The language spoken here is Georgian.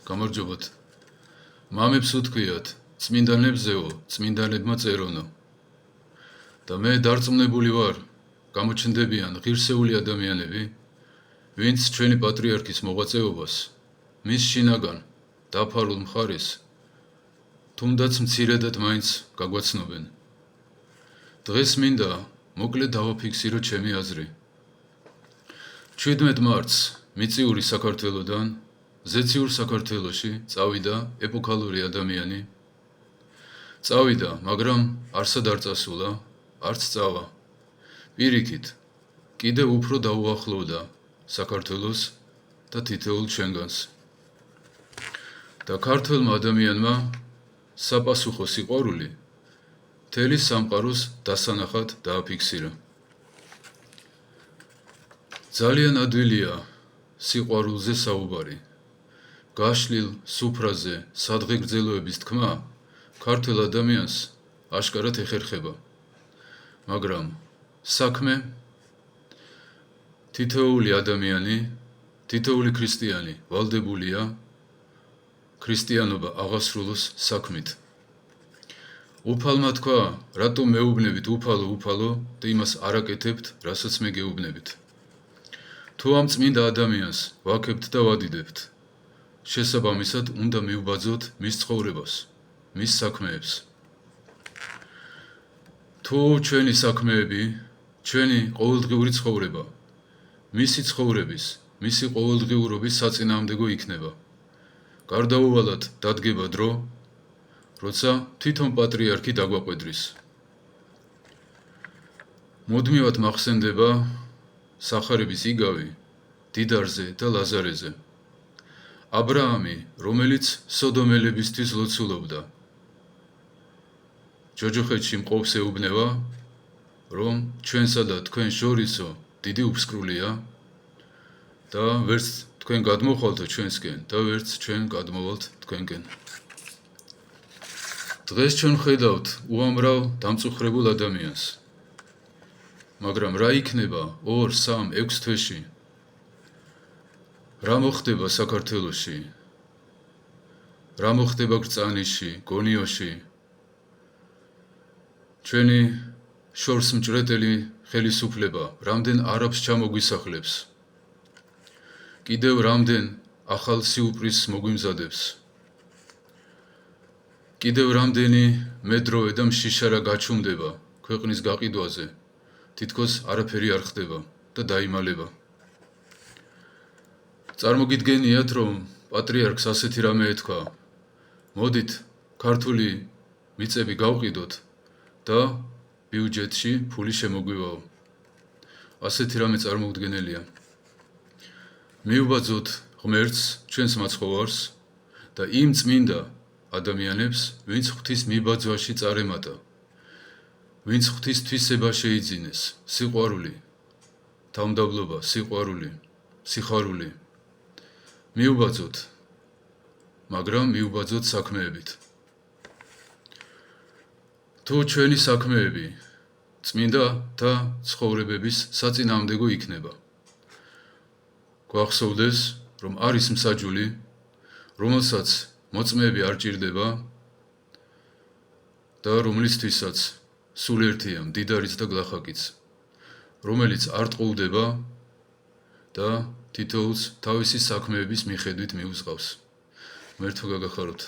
გამარჯობათ. მამებს უთქვიათ, წმინდანებზეო, წმინდანებმა წერონო. და მე დარწმუნებული ვარ, გამოჩნდებიან ღირსეული ადამიანები, ვინც ჩვენი პატრიარქის მოღვაწეობას, მის შინაგან დაფარულ მხარეს, თუნდაც მცირედად მაინც გაგვაცნობენ. დღეს მინდა მოკლედ დავაფიქსირო ჩემი აზრი. 17 მარტს მიწიური საქართველოდან ზეციურ საქართველოში წავიდა ეპოქალური ადამიანი. წავიდა, მაგრამ არსად არ წასულა, არც წავა. პირიქით, კიდევ უფრო დაუახლოვდა საქართველოს და თითოეულ ჩვენგანს. და ქართველმა ადამიანმა საპასუხო სიყვარული მთელი სამყაროს დასანახად დააფიქსირა. ძალიან ადვილია სიყვარულზე საუბარი. გაშლილ სუფრაზე სადღეგრძელოების თქმა ქართველ ადამიანს აშკარად ეხერხება. მაგრამ საქმე თითოეული ადამიანი, თითოეული ქრისტიანი ვალდებულია ქრისტიანობა აღასრულოს საქმით. უფალმა თქვა, რატომ მეუბნებით უფალო და იმას არ აკეთებთ, რასაც მე გეუბნებით. თუ ამ წმინდა ადამიანს ვაქებთ და ვადიდებთ, შესაბამისად უნდა მივბაძოთ მის ცხოვრებას, მის საქმეებს. თუ ჩვენი საქმეები, ჩვენი ყოველდღიური ცხოვრება, მისი ცხოვრების, მისი ყოველდღიურობის საწინააღმდეგო იქნება. გარდაუვალად დადგება დრო, როცა თვითონ პატრიარქი დაგვაყვედრის. მუდმივად მახსენდება სახარების იგავი დიდარზე და ლაზარეზე. ა ブラ ამი, რომელიც სოდომელებისთვის ლოცულობდა. ჯოჯოხეთში მყოფს ეუბნება, რომ ჩვენსა და თქვენ შორისო დიდი უფსკრულია და ვერც თქვენ გადმოხვალთ ჩვენსკენ და ვერც ჩვენ გადმოვალთ თქვენკენ. დღეს ჩვენ ხედავთ უამრავ დამწუხრებულ ადამიანს. მაგრამ რა იქნება 2, 3, 6 თვეში? რა მოხდება საქართველოში? რა მოხდება გრწანიში, გონიოში? ჩვენი შორს მჭრეტელი ხელისუფლება რამდენ არაბს ჩამოგვისახლებს? კიდევ რამდენ ახალ სიუპრისს მოგვიმზადებს? კიდევ რამდენი მედროვე და მშიშარა გაჩუმდება ქვეყნის გაყიდვაზე, თითქოს არაფერი არ ხდება და დაიმალება. წარმოგიდგენიათ, რომ პატრიარქს ასეთი რამე ეთქვა, მოდით ქართული მიწები გავყიდოთ და ბიუჯეტში ფული შემოგვივაო. ასეთი რამე წარმოუდგენელია. მივბაძოთ ღმერთს, ჩვენს მაცხოვარს და იმ წმინდა ადამიანებს, ვინც ღვთის მიბაძვაში წარემატა, ვინც ღვთის თვისება შეიძინეს, სიყვარული, თავმდაბლობა, სიხარული. მივბაძოთ, მაგრამ მივბაძოთ საქმეებით. თუ ჩვენი საქმეები წმინდა და ცხოვრებების საწინააღმდეგო იქნება, გვახსოვდეს, რომ არის მსაჯული, რომელსაც მოწმეები არ ჭირდება და რომლისთვისაც სულ ერთია მდიდარიც და გლახაკიც, რომელიც არ ტყუდება და თითოეულს თავისი საქმეების მიხედვით მიუძღავს. ღმერთო გაგახაროთ.